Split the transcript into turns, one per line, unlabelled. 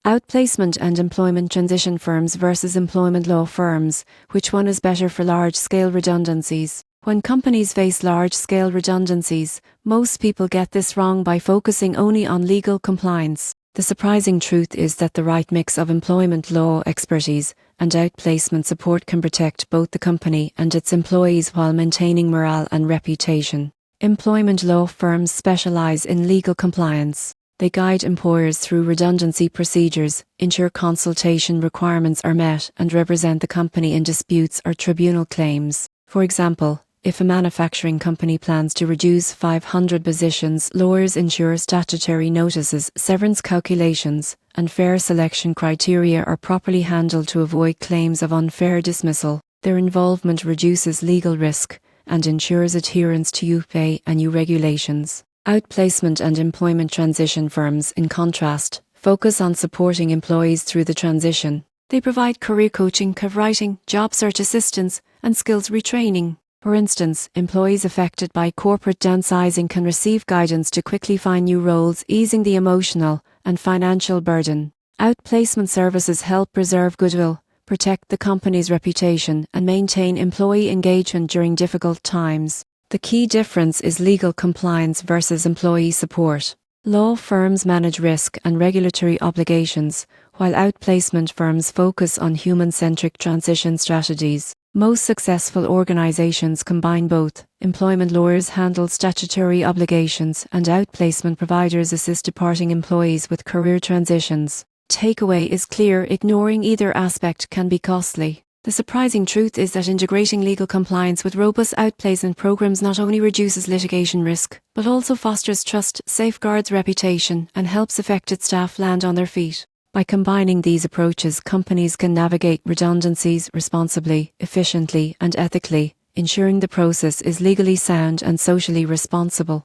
Outplacement and employment transition firms versus employment law firms. Which one is better for large-scale redundancies? When companies face large-scale redundancies, most people get this wrong by focusing only on legal compliance. The surprising truth is that the right mix of employment law expertise and outplacement support can protect both the company and its employees while maintaining morale and reputation. Employment law firms specialize in legal compliance. They guide employers through redundancy procedures, ensure consultation requirements are met, and represent the company in disputes or tribunal claims. For example, if a manufacturing company plans to reduce 500 positions, lawyers ensure statutory notices, severance calculations, and fair selection criteria are properly handled to avoid claims of unfair dismissal. Their involvement reduces legal risk and ensures adherence to UK and EU regulations. Outplacement and employment transition firms, in contrast, focus on supporting employees through the transition. They provide career coaching, writing, job search assistance, and skills retraining. For instance, employees affected by corporate downsizing can receive guidance to quickly find new roles, easing the emotional and financial burden. Outplacement services help preserve goodwill, protect the company's reputation, and maintain employee engagement during difficult times. The key difference is legal compliance versus employee support. Law firms manage risk and regulatory obligations, while outplacement firms focus on human-centric transition strategies. Most successful organizations combine both. Employment lawyers handle statutory obligations, and outplacement providers assist departing employees with career transitions. Takeaway is clear: ignoring either aspect can be costly. The surprising truth is that integrating legal compliance with robust outplacement programs not only reduces litigation risk, but also fosters trust, safeguards reputation, and helps affected staff land on their feet. By combining these approaches, companies can navigate redundancies responsibly, efficiently, and ethically, ensuring the process is legally sound and socially responsible.